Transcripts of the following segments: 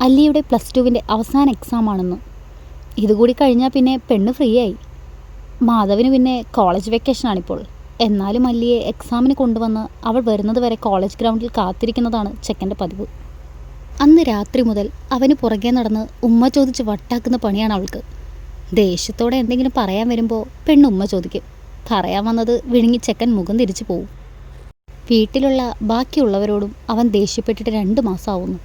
അല്ലിയുടെ +2 അവസാന എക്സാമാണെന്ന്. ഇതുകൂടി കഴിഞ്ഞാൽ പിന്നെ പെണ്ണ് ഫ്രീ ആയി. മാധവിന് പിന്നെ കോളേജ് വെക്കേഷനാണിപ്പോൾ. എന്നാലും അല്ലിയെ എക്സാമിന് കൊണ്ടുവന്ന് അവൾ വരുന്നത് വരെ കോളേജ് ഗ്രൗണ്ടിൽ കാത്തിരിക്കുന്നതാണ് ചെക്കൻ്റെ പതിവ്. അന്ന് രാത്രി മുതൽ അവന് പുറകെ നടന്ന് ഉമ്മ ചോദിച്ച് വട്ടാക്കുന്ന പണിയാണ് അവൾക്ക്. ദേഷ്യത്തോടെ എന്തെങ്കിലും പറയാൻ വരുമ്പോൾ പെണ്ണ് ഉമ്മ ചോദിക്കും. പറയാൻ വന്നത് വിഴുങ്ങി ചെക്കൻ മുഖം തിരിച്ചു പോവും. വീട്ടിലുള്ള ബാക്കിയുള്ളവരോടും അവൻ ദേഷ്യപ്പെട്ടിട്ട് 2 മാസമാവുന്നു.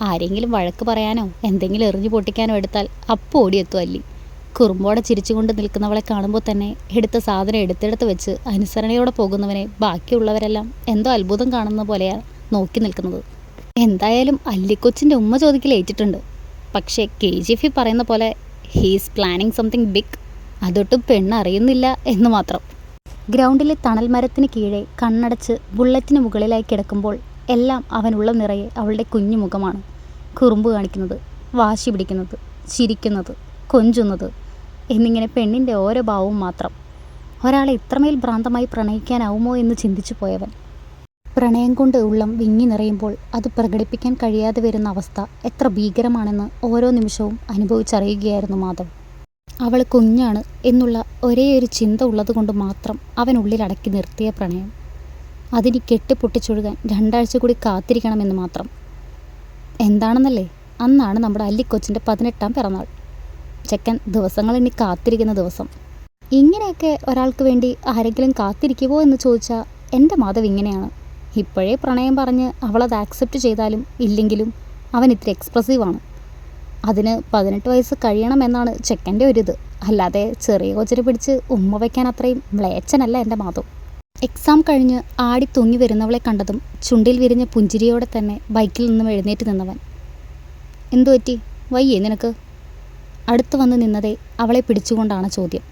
ആരെങ്കിലും വഴക്ക് പറയാനോ എന്തെങ്കിലും എറിഞ്ഞു പൊട്ടിക്കാനോ എടുത്താൽ അപ്പോൾ ഓടിയെത്തും അല്ലി. കുറുമ്പോടെ ചിരിച്ചുകൊണ്ട് നിൽക്കുന്നവളെ കാണുമ്പോൾ തന്നെ എടുത്ത സാധനം എടുത്തെടുത്ത് വെച്ച് അനുസരണയോടെ പോകുന്നവനെ ബാക്കിയുള്ളവരെല്ലാം എന്തോ അത്ഭുതം കാണുന്ന പോലെയാണ് നോക്കി നിൽക്കുന്നത്. എന്തായാലും അല്ലിക്കൊച്ചിൻ്റെ ഉമ്മ ചോദിക്കലേറ്റിട്ടുണ്ട്. പക്ഷേ KGF പറയുന്ന പോലെ ഹീസ് പ്ലാനിങ് സംതിങ് ബിഗ്. അതൊട്ടും പെണ്ണ് അറിയുന്നില്ല എന്ന് മാത്രം. ഗ്രൗണ്ടിലെ തണൽ മരത്തിന് കീഴെ കണ്ണടച്ച് ബുള്ളറ്റിന് മുകളിലായി കിടക്കുമ്പോൾ എല്ലാം അവനുള്ള നിറയെ അവളുടെ കുഞ്ഞു മുഖമാണ്. കുറുമ്പ് കാണിക്കുന്നത്, വാശി പിടിക്കുന്നത്, ചിരിക്കുന്നത്, കൊഞ്ചുന്നത് എന്നിങ്ങനെ പെണ്ണിൻ്റെ ഓരോ ഭാവവും മാത്രം. ഒരാളെ ഇത്രമേൽ ഭ്രാന്തമായി പ്രണയിക്കാനാവുമോ എന്ന് ചിന്തിച്ചു പോയവൻ. പ്രണയം കൊണ്ട് ഉള്ളം വിങ്ങി നിറയുമ്പോൾ അത് പ്രകടിപ്പിക്കാൻ കഴിയാതെ വരുന്ന അവസ്ഥ എത്ര ഭീകരമാണെന്ന് ഓരോ നിമിഷവും അനുഭവിച്ചറിയുകയായിരുന്നു മാധവ്. അവൾ കുഞ്ഞാണ് എന്നുള്ള ഒരേയൊരു ചിന്ത ഉള്ളതുകൊണ്ട് മാത്രം അവനുള്ളിൽ അടക്കി നിർത്തിയ പ്രണയം. അതിന് കെട്ടിപ്പൊട്ടിച്ചൊഴുകാൻ 2 ആഴ്ച കൂടി കാത്തിരിക്കണമെന്ന് മാത്രം. എന്താണെന്നല്ലേ, അന്നാണ് നമ്മുടെ അല്ലിക്കൊച്ചിൻ്റെ 18ാം പിറന്നാൾ. ചെക്കൻ ദിവസങ്ങൾ എണ്ണി കാത്തിരിക്കുന്ന ദിവസം. ഇങ്ങനെയൊക്കെ ഒരാൾക്ക് വേണ്ടി ആരെങ്കിലും കാത്തിരിക്കുമോ എന്ന് ചോദിച്ചാൽ എൻ്റെ മാധവ് ഇങ്ങനെയാണ്. ഇപ്പോഴേ പ്രണയം പറഞ്ഞ് അവളത് ആക്സെപ്റ്റ് ചെയ്താലും ഇല്ലെങ്കിലും അവൻ ഇത്തിരി എക്സ്പ്രസീവാണ്. അതിന് 18 വയസ്സ് കഴിയണമെന്നാണ് ചെക്കൻ്റെ ഒരിത്. അല്ലാതെ ചെറിയ കൊച്ചിനെ പിടിച്ച് ഉമ്മ വയ്ക്കാൻ അത്രയും മ്ലേച്ഛനല്ല എൻ്റെ മാധവ്. എക്സാം കഴിഞ്ഞ് ആടി തൂങ്ങി വരുന്നവളെ കണ്ടതും ചുണ്ടിൽ വിരിഞ്ഞ പുഞ്ചിരിയോടെ തന്നെ ബൈക്കിൽ നിന്നും എഴുന്നേറ്റ് നിന്നവൻ. എന്തു പറ്റി, വയ്യേ നിനക്ക്? അടുത്തു വന്ന് നിന്നതേ അവളെ പിടിച്ചുകൊണ്ടാണ് ചോദ്യം.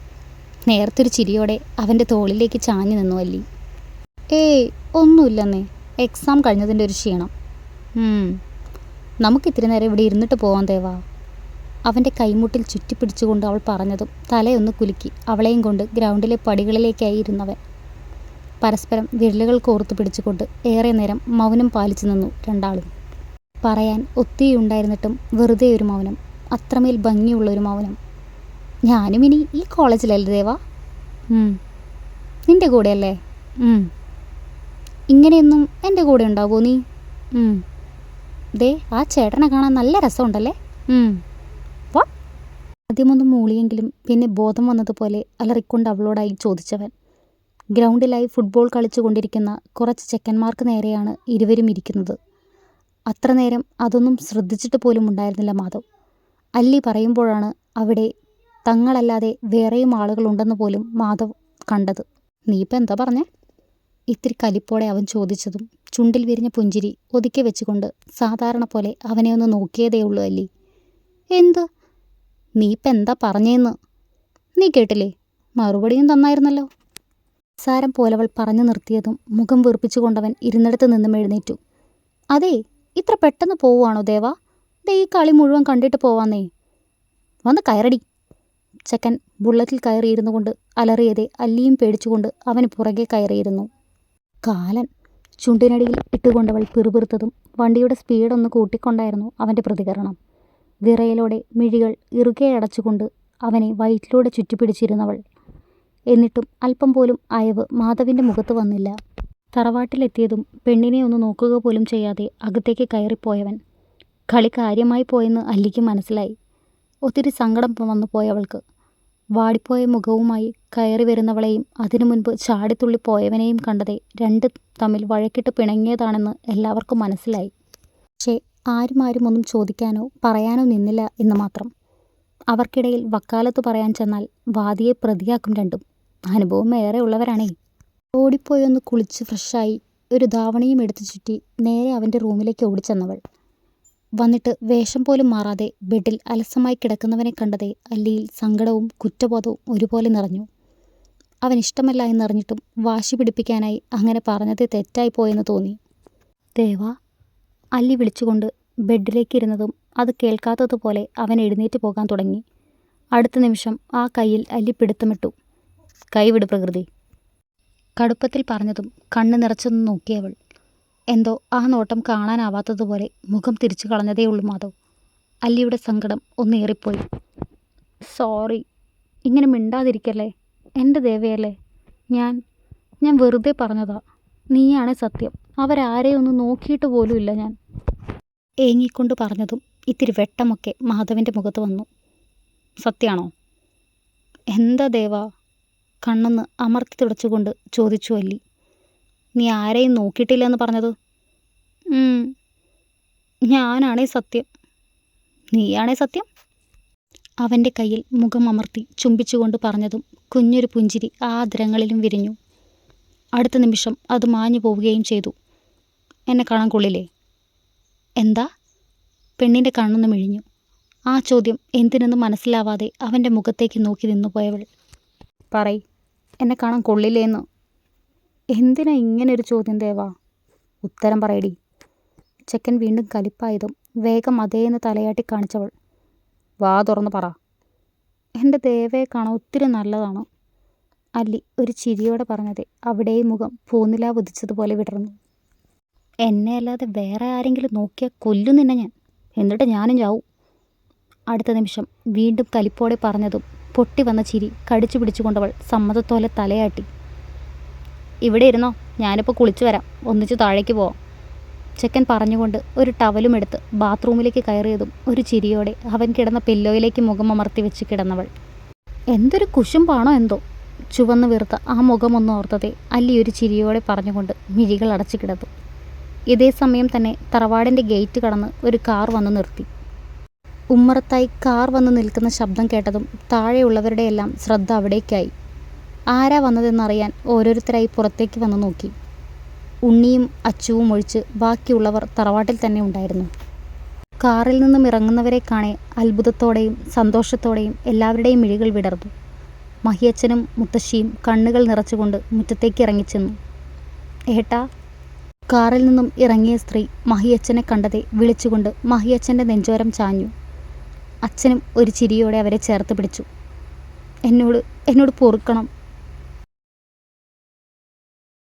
നേർത്തൊരു ചിരിയോടെ അവൻ്റെ തോളിലേക്ക് ചാഞ്ഞു നിന്നു അല്ലി. ഏയ് ഒന്നുമില്ലെന്നേ, എക്സാം കഴിഞ്ഞതിൻ്റെ ഒരു ക്ഷീണം. നമുക്കിത്തിരി നേരം ഇവിടെ ഇരുന്നിട്ട് പോവാൻ ദേവാ. അവൻ്റെ കൈമുട്ടിൽ ചുറ്റിപ്പിടിച്ചുകൊണ്ട് അവൾ പറഞ്ഞതും തലയൊന്ന് കുലുക്കി അവളെയും കൊണ്ട് ഗ്രൗണ്ടിലെ പടികളിലേക്കായി ഇരുന്നവൻ. പരസ്പരം വിരലുകൾ കോർത്തു പിടിച്ചുകൊണ്ട് ഏറെ നേരം മൗനം പാലിച്ചു നിന്നു രണ്ടാളും. പറയാൻ ഒത്തിരി ഉണ്ടായിരുന്നിട്ടും വെറുതെ ഒരു മൗനം, അത്രമേൽ ഭംഗിയുള്ളൊരു മൗനം. ഞാനും ഇനി ഈ കോളേജിലല്ലേ ദേവാ? നിൻ്റെ കൂടെയല്ലേ? ഇങ്ങനെയൊന്നും എൻ്റെ കൂടെ ഉണ്ടാവുമോ നീ? ദേ ആ ചേട്ടനെ കാണാൻ നല്ല രസമുണ്ടല്ലേ? വാ. ആദ്യമൊന്നും മൂളിയെങ്കിലും പിന്നെ ബോധം വന്നതുപോലെ അലറിക്കൊണ്ട് അവളോടായി ചോദിച്ചവൻ. ഗ്രൗണ്ടിലായി ഫുട്ബോൾ കളിച്ചു കൊണ്ടിരിക്കുന്ന കുറച്ച് ചെക്കന്മാർക്ക് നേരെയാണ് ഇരുവരും ഇരിക്കുന്നത്. അത്ര നേരം അതൊന്നും ശ്രദ്ധിച്ചിട്ട് പോലും ഉണ്ടായിരുന്നില്ല മാധവ്. അല്ലി പറയുമ്പോഴാണ് അവിടെ തങ്ങളല്ലാതെ വേറെയും ആളുകളുണ്ടെന്ന് പോലും മാധവ് കണ്ടത്. നീ ഇപ്പം എന്താ പറഞ്ഞേ? ഇത്തിരി കലിപ്പോടെ അവൻ ചോദിച്ചതും ചുണ്ടിൽ വിരിഞ്ഞ പുഞ്ചിരി ഒതുക്കി വെച്ചുകൊണ്ട് സാധാരണ പോലെ അവനെ ഒന്ന് നോക്കിയതേയുള്ളൂ അല്ലി. എന്ത്? നീ ഇപ്പം എന്താ പറഞ്ഞേന്ന്? നീ കേട്ടില്ലേ? മറുപടിയും തന്നായിരുന്നല്ലോ. സാരം പോലവൾ പറഞ്ഞു നിർത്തിയതും മുഖം വീർപ്പിച്ചുകൊണ്ടവൻ ഇരുന്നിടത്ത് നിന്നും എഴുന്നേറ്റു. അതേ, ഇത്ര പെട്ടെന്ന് പോവുകയാണോ ദേവാ? ദേ ഈ കളി മുഴുവൻ കണ്ടിട്ട് പോവാന്നേ. വന്ന് കയറടി. ചെക്കൻ ബുള്ളറ്റിൽ കയറിയിരുന്നു കൊണ്ട് അലറിയതെ അല്ലിയും പേടിച്ചുകൊണ്ട് അവന് പുറകെ കയറിയിരുന്നു. കാലൻ. ചുണ്ടിനടിയിൽ ഇട്ടുകൊണ്ടവൾ പിറുപിറുത്തതും വണ്ടിയുടെ സ്പീഡൊന്ന് കൂട്ടിക്കൊണ്ടായിരുന്നു അവൻ്റെ പ്രതികരണം. വിറയലോടെ മിഴികൾ ഇറുകെ അടച്ചുകൊണ്ട് അവനെ വയറ്റിലൂടെ ചുറ്റിപ്പിടിച്ചിരുന്നവൾ. എന്നിട്ടും അല്പം പോലും അയവ് മാധവിൻ്റെ മുഖത്ത് വന്നില്ല. തറവാട്ടിലെത്തിയതും പെണ്ണിനെ ഒന്ന് നോക്കുക പോലും ചെയ്യാതെ അകത്തേക്ക് കയറിപ്പോയവൻ. കളി കാര്യമായി പോയെന്ന് അല്ലിക്ക് മനസ്സിലായി. ഒത്തിരി സങ്കടം വന്നു പോയവൾക്ക്. വാടിപ്പോയ മുഖവുമായി കയറി വരുന്നവളെയും അതിനു മുൻപ് ചാടിത്തുള്ളിപ്പോയവനെയും കണ്ടതേ രണ്ട് തമ്മിൽ വഴക്കിട്ട് പിണങ്ങിയതാണെന്ന് എല്ലാവർക്കും മനസ്സിലായി. പക്ഷേ ആരും ഒന്നും ചോദിക്കാനോ പറയാനോ നിന്നില്ല എന്ന് മാത്രം. അവർക്കിടയിൽ വക്കാലത്ത് പറയാൻ ചെന്നാൽ വാദിയെ പ്രതിയാക്കും രണ്ടും. അനുഭവം ഏറെ ഉള്ളവരാണേ. ഓടിപ്പോയൊന്ന് കുളിച്ച് ഫ്രഷായി ഒരു ധാവണിയും എടുത്തു ചുറ്റി നേരെ അവൻ്റെ റൂമിലേക്ക് ഓടിച്ചെന്നവൾ. വന്നിട്ട് വേഷം പോലും മാറാതെ ബെഡിൽ അലസമായി കിടക്കുന്നവനെ കണ്ടതേ അല്ലിയിൽ സങ്കടവും കുറ്റബോധവും ഒരുപോലെ നിറഞ്ഞു. അവൻ ഇഷ്ടമല്ല എന്നറിഞ്ഞിട്ടും വാശി പിടിപ്പിക്കാനായി അങ്ങനെ പറഞ്ഞത് തെറ്റായിപ്പോയെന്ന് തോന്നി. ദേവാ. അല്ലി വിളിച്ചുകൊണ്ട് ബെഡിലേക്ക് ഇരുന്നതും അത് കേൾക്കാത്തതുപോലെ അവൻ എഴുന്നേറ്റ് പോകാൻ തുടങ്ങി. അടുത്ത നിമിഷം ആ കയ്യിൽ അല്ലി പിടുത്തമിട്ടു. കൈവിട് പ്രകൃതി. കടുപ്പത്തിൽ പറഞ്ഞതും കണ്ണ് നിറച്ചൊന്ന് നോക്കിയവൾ. എന്തോ ആ നോട്ടം കാണാനാവാത്തതുപോലെ മുഖം തിരിച്ചു കളഞ്ഞതേയുള്ളൂ മാധവ്. അല്ലിയുടെ സങ്കടം ഒന്നേറിപ്പോയി. സോറി, ഇങ്ങനെ മിണ്ടാതിരിക്കല്ലേ. എൻ്റെ ദേവയല്ലേ, ഞാൻ വെറുതെ പറഞ്ഞതാ. നീയാണേ സത്യം. അവരാരെയും ഒന്ന് നോക്കിയിട്ട് പോലുമില്ല ഞാൻ. ഏങ്ങിക്കൊണ്ട് പറഞ്ഞതും ഇത്തിരി വെട്ടമൊക്കെ മാധവൻ്റെ മുഖത്ത് വന്നു. സത്യാണോ? എന്താ ദേവാ? കണ്ണൊന്ന് അമർത്തി തുടച്ചുകൊണ്ട് ചോദിച്ചു അല്ലി. നീ ആരെയും നോക്കിയിട്ടില്ലെന്ന് പറഞ്ഞത്? ഞാനാണേ സത്യം. നീയാണേ സത്യം? അവൻ്റെ കയ്യിൽ മുഖം അമർത്തി ചുംബിച്ചുകൊണ്ട് പറഞ്ഞതും കുഞ്ഞൊരു പുഞ്ചിരി ആ അധരങ്ങളിലും വിരിഞ്ഞു. അടുത്ത നിമിഷം അത് മാഞ്ഞു പോവുകയും ചെയ്തു. എന്നെ കാണാൻ കൊള്ളില്ലേ? എന്താ? പെണ്ണിൻ്റെ കണ്ണൊന്ന് മിഴിഞ്ഞു. ആ ചോദ്യം എന്തിനെന്ന് മനസ്സിലാവാതെ അവൻ്റെ മുഖത്തേക്ക് നോക്കി നിന്നുപോയവൾ. പറയ്, എന്നെ കാണാൻ കൊള്ളില്ലേന്ന്. എന്തിനാ ഇങ്ങനൊരു ചോദ്യം ദേവാ? ഉത്തരം പറയടി. ചെക്കൻ വീണ്ടും കലിപ്പായതും വേഗം അതേന്ന് തലയാട്ടി കാണിച്ചവൾ. വാ തുറന്ന് പറ. എൻ്റെ ദേവയെ കാണാൻ ഒത്തിരി നല്ലതാണ്. അല്ലി ഒരു ചിരിയോടെ പറഞ്ഞത് അവിടെയും മുഖം പൂനിലാ ഉദിച്ചതുപോലെ വിടർന്നു. എന്നെ അല്ലാതെ വേറെ ആരെങ്കിലും നോക്കിയാൽ കൊല്ലും നിന്നെ ഞാൻ. എന്നിട്ട് ഞാനും ചാവും. അടുത്ത നിമിഷം വീണ്ടും കലിപ്പോടെ പറഞ്ഞതും പൊട്ടി വന്ന ചിരി കടിച്ചു പിടിച്ചുകൊണ്ടവൾ സമ്മതത്തോലെ തലയാട്ടി. ഇവിടെ ഇരുന്നോ, ഞാനിപ്പോൾ കുളിച്ചു വരാം, ഒന്നിച്ച് താഴേക്ക് പോവാം. ചെക്കൻ പറഞ്ഞുകൊണ്ട് ഒരു ടവലും എടുത്ത് ബാത്റൂമിലേക്ക് കയറിയതും ഒരു ചിരിയോടെ അവൻ കിടന്ന പില്ലോയിലേക്ക് മുഖം അമർത്തി വെച്ച് കിടന്നവൾ. എന്തൊരു കുശുമ്പാണോ എന്തോ. ചുവന്നു വീർത്ത ആ മുഖമൊന്നും ഓർത്തതെ അല്ലി ഒരു ചിരിയോടെ പറഞ്ഞുകൊണ്ട് മിഴികൾ അടച്ചു കിടന്നു. ഇതേ സമയം തന്നെ തറവാടിൻ്റെ ഗേറ്റ് കടന്ന് ഒരു കാർ വന്ന് നിർത്തി. ഉമ്മറത്തായി കാർ വന്ന് നിൽക്കുന്ന ശബ്ദം കേട്ടതും താഴെയുള്ളവരുടെയെല്ലാം ശ്രദ്ധ അവിടേക്കായി. ആരാ വന്നതെന്നറിയാൻ ഓരോരുത്തരായി പുറത്തേക്ക് വന്ന് നോക്കി. ഉണ്ണിയും അച്ചുവും ഒഴിച്ച് ബാക്കിയുള്ളവർ തറവാട്ടിൽ തന്നെ ഉണ്ടായിരുന്നു. കാറിൽ നിന്നും ഇറങ്ങുന്നവരെ കാണെ അത്ഭുതത്തോടെയും സന്തോഷത്തോടെയും എല്ലാവരുടെയും മിഴികൾ വിടർന്നു. മഹിയച്ഛനും മുത്തശ്ശിയും കണ്ണുകൾ നിറച്ചുകൊണ്ട് മുറ്റത്തേക്ക് ഇറങ്ങിച്ചെന്നു. ഏട്ടാ. കാറിൽ നിന്നും ഇറങ്ങിയ സ്ത്രീ മഹിയച്ഛനെ കണ്ടതെ വിളിച്ചുകൊണ്ട് മഹിയച്ഛൻ്റെ നെഞ്ചോരം ചാഞ്ഞു. അച്ഛനും ഒരു ചിരിയോടെ അവരെ ചേർത്ത് പിടിച്ചു. എന്നോട് പൊറുക്കണം.